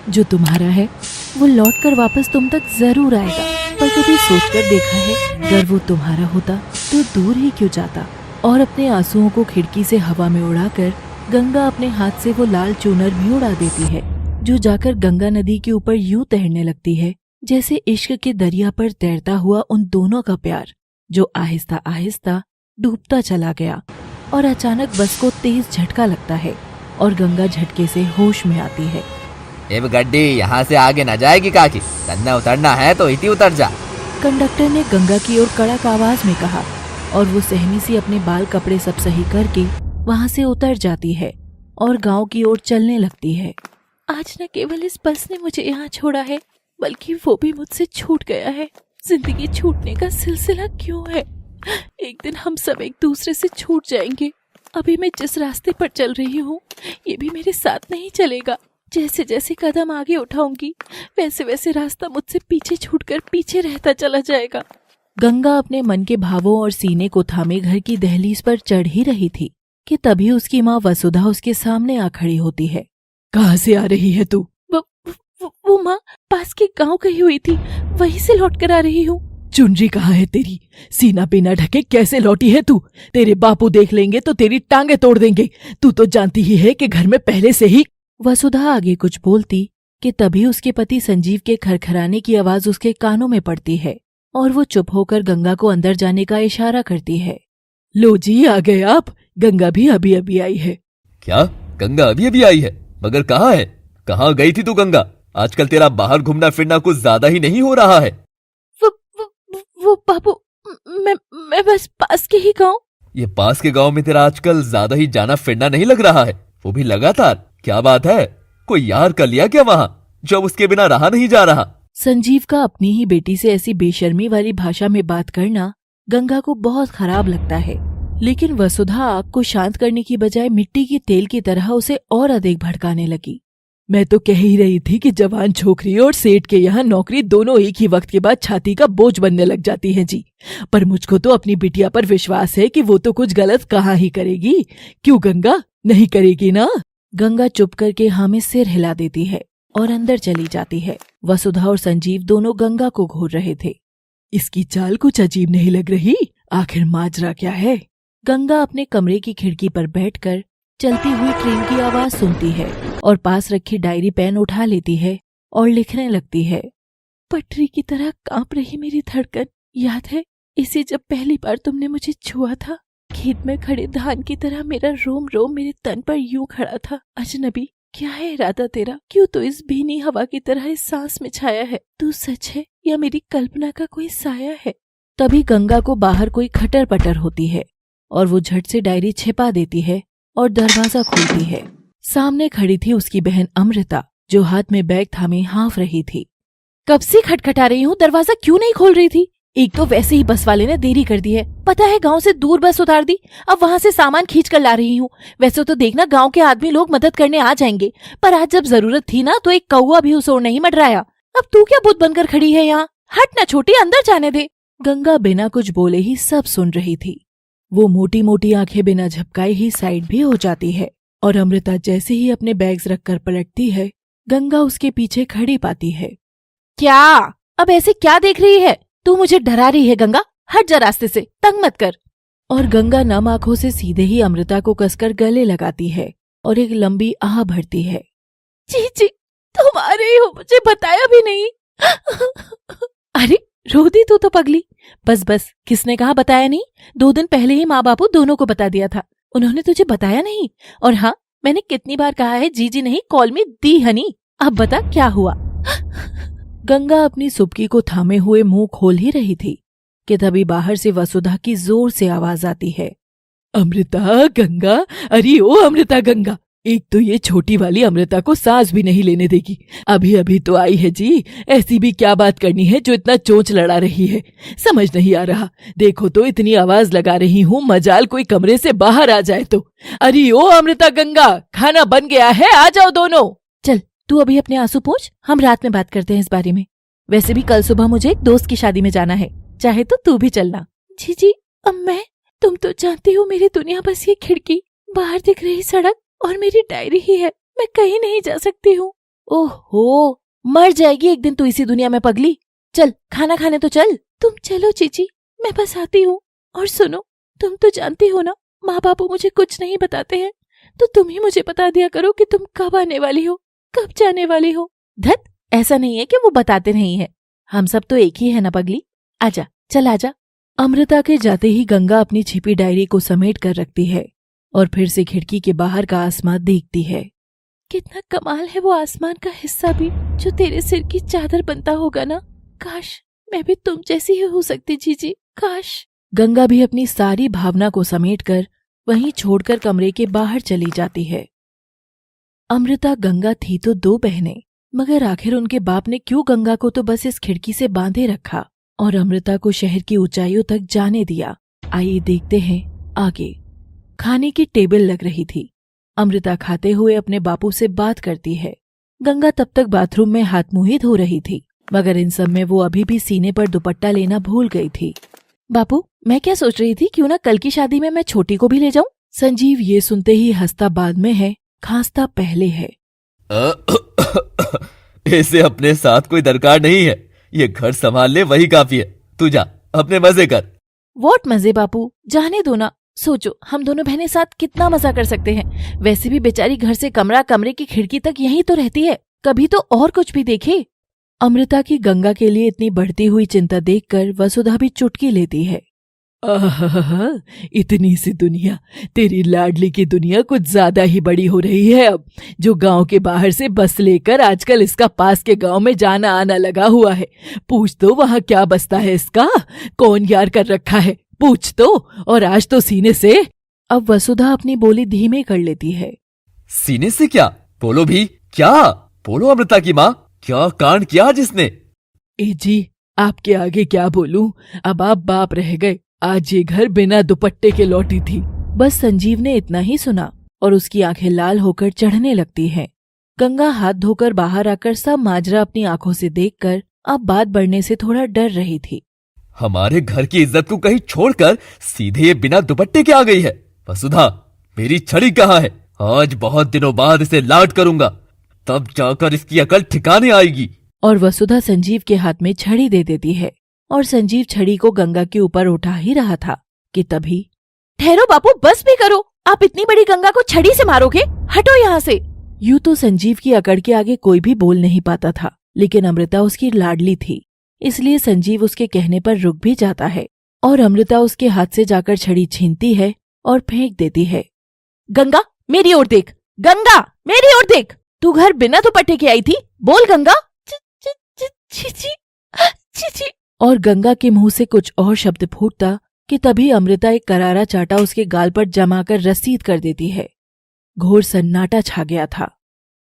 जो तुम्हारा है वो लौटकर वापस तुम तक जरूर आएगा। पर कभी सोचकर देखा है, अगर वो तुम्हारा होता तो दूर ही क्यों जाता। और अपने आंसुओं को खिड़की से हवा में उड़ाकर गंगा अपने हाथ से वो लाल चूनर भी उड़ा देती है, जो जाकर गंगा नदी के ऊपर यूं तैरने लगती है जैसे इश्क के दरिया पर तैरता हुआ उन दोनों का प्यार, जो आहिस्ता आहिस्ता डूबता चला गया। और अचानक बस को तेज झटका लगता है और गंगा झटके से होश में आती है। ए गड्डी यहाँ से आगे न जाएगी काकी, तन्ने उतरना है तो इति उतर जा। कंडक्टर ने गंगा की ओर कड़क आवाज में कहा और वो सहमी सी अपने बाल कपड़े सब सही करके वहाँ से उतर जाती है और गांव की ओर चलने लगती है। आज न केवल इस बस ने मुझे यहाँ छोड़ा है, बल्कि वो भी मुझसे छूट गया है। जिंदगी छूटने का सिलसिला क्यों है? एक दिन हम सब एक दूसरे से छूट जाएंगे। अभी मैं जिस रास्ते पर चल रही हूँ ये भी मेरे साथ नहीं चलेगा। जैसे जैसे कदम आगे उठाऊंगी वैसे वैसे रास्ता मुझसे पीछे छूटकर पीछे रहता चला जाएगा। गंगा अपने मन के भावों और सीने को थामे घर की दहलीज पर चढ़ ही रही थी कि तभी उसकी माँ वसुधा उसके सामने आ खड़ी होती है। कहाँ से आ रही है तू? वो माँ पास के गांव गई हुई थी, वहीं से लौट कर आ रही हूँ। चुनरी कहाँ है तेरी? सीना बिना ढके कैसे लौटी है तू? तेरे बापू देख लेंगे तो तेरी टांगे तोड़ देंगे। तू तो जानती ही है कि घर में पहले से ही। वसुधा आगे कुछ बोलती कि तभी उसके पति संजीव के खरखराने की आवाज उसके कानों में पड़ती है और वो चुप होकर गंगा को अंदर जाने का इशारा करती है। लो जी आ गए आप, गंगा भी अभी अभी आई है। क्या गंगा अभी अभी आई है? मगर कहाँ है? कहाँ गई थी तू गंगा? आजकल तेरा बाहर घूमना फिरना कुछ ज्यादा ही नहीं हो रहा है। वो बाबू मैं बस पास के ही गाँव। ये पास के गांव में तेरा आजकल ज्यादा ही जाना फिरना नहीं लग रहा है, वो भी लगातार। क्या बात है? कोई यार कर लिया क्या वहाँ, जब उसके बिना रहा नहीं जा रहा? संजीव का अपनी ही बेटी से ऐसी बेशर्मी वाली भाषा में बात करना गंगा को बहुत खराब लगता है, लेकिन वसुधा आग को शांत करने की बजाय मिट्टी की तेल की तरह उसे और अधिक भड़काने लगी। मैं तो कह ही रही थी कि जवान छोकरी और सेठ के यहाँ नौकरी दोनों एक ही वक्त के बाद छाती का बोझ बनने लग जाती हैं जी। पर मुझको तो अपनी बिटिया पर विश्वास है कि वो तो कुछ गलत कहाँ ही करेगी। क्यों गंगा, नहीं करेगी ना? गंगा चुप करके हाँ में सिर हिला देती है और अंदर चली जाती है। वसुधा और संजीव दोनों गंगा को घूर रहे थे। इसकी चाल कुछ अजीब नहीं लग रही? आखिर माजरा क्या है? गंगा अपने कमरे की खिड़की पर बैठकर चलती हुई ट्रेन की आवाज सुनती है और पास रखी डायरी पेन उठा लेती है और लिखने लगती है। पटरी की तरह कांप रही मेरी धड़कन। याद है इसे जब पहली बार तुमने मुझे छुआ था? खेत में खड़े धान की तरह मेरा रोम रोम मेरे तन पर यूं खड़ा था। अजनबी, क्या है इरादा तेरा? क्यों तो इस भीनी हवा की तरह इस सांस में छाया है? तू सच है या मेरी कल्पना का कोई साया है? तभी गंगा को बाहर कोई खटर पटर होती है और वो झट से डायरी छिपा देती है और दरवाजा खोलती है। सामने खड़ी थी उसकी बहन अमृता, जो हाथ में बैग थामे हाँफ रही थी। कब से खटखटा रही हूँ, दरवाजा क्यों नहीं खोल रही थी? एक तो वैसे ही बस वाले ने देरी कर दी है। पता है गांव से दूर बस उतार दी, अब वहाँ से सामान खींच कर ला रही हूँ। वैसे तो देखना गांव के आदमी लोग मदद करने आ जाएंगे, पर आज जब जरूरत थी ना तो एक कौवा भी उस ओर नहीं मंडराया। अब तू क्या बुत बनकर खड़ी है यहाँ? हट ना छोटी, अंदर जाने दे। गंगा बिना कुछ बोले ही सब सुन रही थी। वो मोटी मोटी आंखें बिना झपकाए ही साइड भी हो जाती है और अमृता जैसे ही अपने बैग्स रखकर पलटती है, गंगा उसके पीछे खड़ी पाती है। क्या? अब ऐसे क्या देख रही है? तू मुझे डरा रही है गंगा, हट जा रास्ते से, तंग मत कर। और गंगा नम आंखों से सीधे ही अमृता को कसकर गले लगाती है और एक लंबी आह भरती है। जी तुम आ रही हो, मुझे बताया भी नहीं। अरे रो दी तू तो पगली। बस किसने कहा बताया नहीं? 2 दिन पहले ही माँ बापू दोनों को बता दिया था, उन्होंने तुझे बताया नहीं। और हाँ, मैंने कितनी बार कहा है जी नहीं, कॉल मी दी हनी। अब बता क्या हुआ? गंगा अपनी सुबकी को थामे हुए मुंह खोल ही रही थी कि तभी बाहर से वसुधा की जोर से आवाज आती है। अमृता गंगा, अरे ओ अमृता गंगा, एक तो ये छोटी वाली अमृता को सांस भी नहीं लेने देगी। अभी अभी तो आई है जी, ऐसी भी क्या बात करनी है जो इतना चोंच लड़ा रही है? समझ नहीं आ रहा। देखो तो इतनी आवाज लगा रही हूँ, मजाल कोई कमरे से बाहर आ जाए तो। अरे ओ अमृता गंगा, खाना बन गया है, आ जाओ दोनों। चल तू अभी अपने आंसू पोंछ, हम रात में बात करते हैं इस बारे में। वैसे भी कल सुबह मुझे एक दोस्त की शादी में जाना है, चाहे तो तू भी चलना। जी अब मैं, तुम तो जानती हो मेरी दुनिया बस ये खिड़की, बाहर दिख रही सड़क और मेरी डायरी ही है। मैं कहीं नहीं जा सकती हूँ। ओहो, मर जाएगी एक दिन तू इसी दुनिया में पगली। चल खाना खाने तो चल। तुम चलो चीची, मैं बस आती हूँ। और सुनो, तुम तो जानती हो ना, माँ बापू मुझे कुछ नहीं बताते हैं, तो तुम ही मुझे बता दिया करो कि तुम कब आने वाली हो, कब जाने वाली हो। धत, ऐसा नहीं है कि वो बताते नहीं है, हम सब तो एक ही है ना पगली। आजा, चल आजा। अमृता के जाते ही गंगा अपनी छिपी डायरी को समेट कर रखती है और फिर से खिड़की के बाहर का आसमान देखती है। कितना कमाल है वो आसमान का हिस्सा भी, जो तेरे सिर की चादर बनता होगा ना। काश मैं भी तुम जैसी ही हो सकती जीजी, काश। गंगा भी अपनी सारी भावना को समेटकर वहीं छोड़कर कमरे के बाहर चली जाती है। अमृता गंगा थी तो दो बहनें, मगर आखिर उनके बाप ने क्यों गंगा को तो बस इस खिड़की से बांधे रखा और अमृता को शहर की ऊंचाइयों तक जाने दिया। आइए देखते हैं आगे। खाने की टेबल लग रही थी। अमृता खाते हुए अपने बापू से बात करती है। गंगा तब तक बाथरूम में हाथ मुंह धो रही थी, मगर इन सब में वो अभी भी सीने पर दुपट्टा लेना भूल गई थी। बापू, मैं क्या सोच रही थी, क्यों ना कल की शादी में मैं छोटी को भी ले जाऊं। संजीव ये सुनते ही हंसता बाद में है, खांसता पहले है। इसे अपने साथ कोई दरकार नहीं है, ये घर संभाल ले वही काफी है। तू जा, अपने मजे कर। वॉट मजे बापू, जाने दो ना। सोचो, हम दोनों बहनें साथ कितना मजा कर सकते हैं। वैसे भी बेचारी घर से कमरा, कमरे की खिड़की तक यहीं तो रहती है, कभी तो और कुछ भी देखे। अमृता की गंगा के लिए इतनी बढ़ती हुई चिंता देखकर वसुधा भी चुटकी लेती है। आहा, इतनी सी दुनिया, तेरी लाडली की दुनिया कुछ ज्यादा ही बड़ी हो रही है अब, जो गांव के बाहर से बस लेकर आजकल इसका पास के गांव में जाना आना लगा हुआ है। पूछ तो वहाँ क्या बसता है इसका, कौन यार कर रखा है, पूछ तो। और आज तो सीने से। अब वसुधा अपनी बोली धीमे कर लेती है। सीने से क्या? बोलो भी, क्या बोलो अमृता की माँ, क्या कांड किया जिसने? ए जी, आपके आगे क्या बोलूं, अब आप बाप रह गए। आज ये घर बिना दुपट्टे के लौटी थी। बस संजीव ने इतना ही सुना और उसकी आंखें लाल होकर चढ़ने लगती हैं। गंगा हाथ धोकर बाहर आकर सब माजरा अपनी आंखों से देखकर अब बात बढ़ने से थोड़ा डर रही थी। हमारे घर की इज्जत को कहीं छोड़कर सीधे ये बिना दुपट्टे के आ गई है। वसुधा, मेरी छड़ी कहाँ है? आज बहुत दिनों बाद इसे लाड करूंगा, तब जाकर इसकी अकल ठिकाने आएगी। और वसुधा संजीव के हाथ में छड़ी दे देती है और संजीव छड़ी को गंगा के ऊपर उठा ही रहा था कि तभी, ठहरो बापू, बस भी करो, आप इतनी बड़ी गंगा को छड़ी से मारोगे, हटो यहाँ से। यूं तो संजीव की अकड़ के आगे कोई भी बोल नहीं पाता था, लेकिन अमृता उसकी लाडली थी, इसलिए संजीव उसके कहने पर रुक भी जाता है और अमृता उसके हाथ से जाकर छड़ी छीनती है और फेंक देती है। गंगा, मेरी ओर देख, गंगा, मेरी ओर देख, तू घर बिना दुपट्टे के आई थी, बोल गंगा। ची। और गंगा के मुंह से कुछ और शब्द फूटता कि तभी अमृता एक करारा चाटा उसके गाल पर जमाकर रसीद कर देती है। घोर सन्नाटा छा गया था।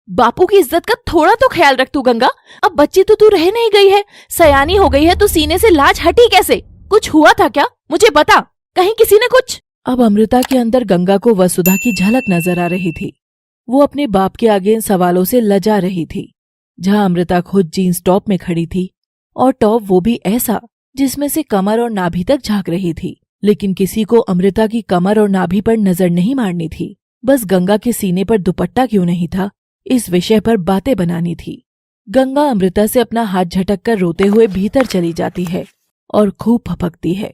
बापू की इज्जत का थोड़ा तो ख्याल रख तू गंगा, अब बच्ची तो तू रह नहीं गई है, सयानी हो गई है, तो सीने से लाज हटी कैसे? कुछ हुआ था क्या, मुझे बता, कहीं किसी ने कुछ। अब अमृता के अंदर गंगा को वसुधा की झलक नजर आ रही थी। वो अपने बाप के आगे इन सवालों से लजा रही थी। जहां अमृता खुद जीन्स टॉप में खड़ी थी, और टॉप वो भी ऐसा जिसमें से कमर और नाभि तक झांक रही थी, लेकिन किसी को अमृता की कमर और नाभि पर नजर नहीं मारनी थी। बस गंगा के सीने पर दुपट्टा क्यों नहीं था, इस विषय पर बातें बनानी थी। गंगा अमृता से अपना हाथ झटक कर रोते हुए भीतर चली जाती है और खूब फपकती है।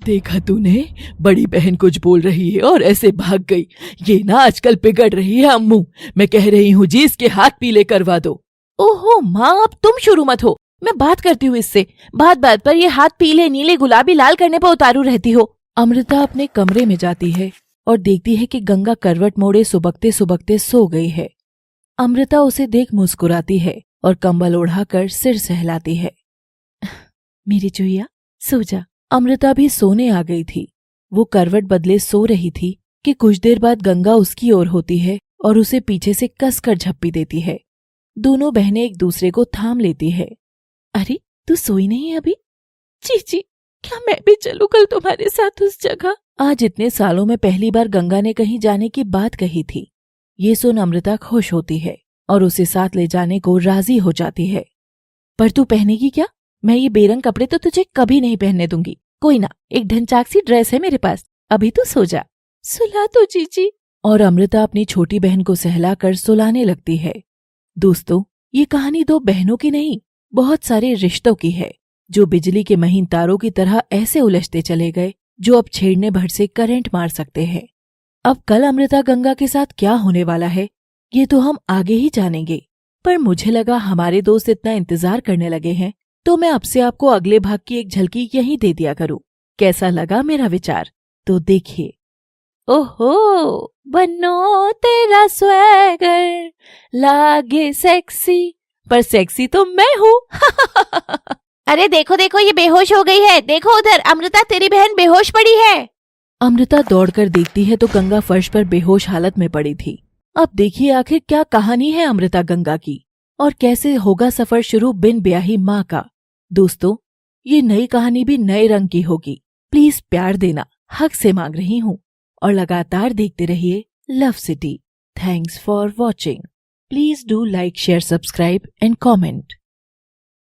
देखा तूने, बड़ी बहन कुछ बोल रही है और ऐसे भाग गई। ये ना आजकल बिगड़ रही है अम्मू, मैं कह रही हूँ जी, इसके हाथ पीले करवा दो। ओहो माँ, अब तुम शुरू मत हो, मैं बात करती हूँ इससे। बात बात पर ये हाथ पीले, नीले, गुलाबी, लाल करने पर उतारू रहती हो। अमृता अपने कमरे में जाती है और देखती है कि गंगा करवट मोड़े सुबकते सुबकते सो गई है। अमृता उसे देख मुस्कुराती है और कंबल ओढ़ाकर सिर सहलाती है। मेरी चुईया, सो जा। अमृता भी सोने आ गई थी। वो करवट बदले सो रही थी कि कुछ देर बाद गंगा उसकी ओर होती है और उसे पीछे से कसकर झप्पी देती है। दोनों बहनें एक दूसरे को थाम लेती है। अरे, तू सोई नहीं अभी? चीची, क्या मैं भी चलूं कल तुम्हारे साथ उस जगह? आज इतने सालों में पहली बार गंगा ने कहीं जाने की बात कही थी। ये सुन अमृता खुश होती है और उसे साथ ले जाने को राजी हो जाती है। पर तू पहनेगी क्या? मैं ये बेरंग कपड़े तो तुझे कभी नहीं पहनने दूंगी। कोई ना, एक ढंचाक सी ड्रेस है मेरे पास, अभी तू सो जा। सुला तो चीची। और अमृता अपनी छोटी बहन को सहलाकर सुलाने लगती है। दोस्तों, ये कहानी दो बहनों की नहीं, बहुत सारे रिश्तों की है जो बिजली के महीन तारों की तरह ऐसे उलझते चले गए जो अब छेड़ने भर से करंट मार सकते हैं। अब कल अमृता गंगा के साथ क्या होने वाला है ये तो हम आगे ही जानेंगे, पर मुझे लगा हमारे दोस्त इतना इंतजार करने लगे हैं तो मैं अब से आपको अगले भाग की एक झलकी यहीं दे दिया करूं। कैसा लगा मेरा विचार तो देखिए। ओहो बनो तेरा स्वैगर लागे सेक्सी, पर सेक्सी तो मैं हूँ। अरे देखो देखो ये बेहोश हो गई है, देखो उधर अमृता तेरी बहन बेहोश पड़ी है। अमृता दौड़कर देखती है तो गंगा फर्श पर बेहोश हालत में पड़ी थी। अब देखिए आखिर क्या कहानी है अमृता गंगा की और कैसे होगा सफर शुरू बिन ब्याही माँ का। दोस्तों ये नई कहानी भी नए रंग की होगी, प्लीज प्यार देना हक से मांग रही हूँ और लगातार देखते रहिए love city. Thanks for watching. Please do like share subscribe and comment.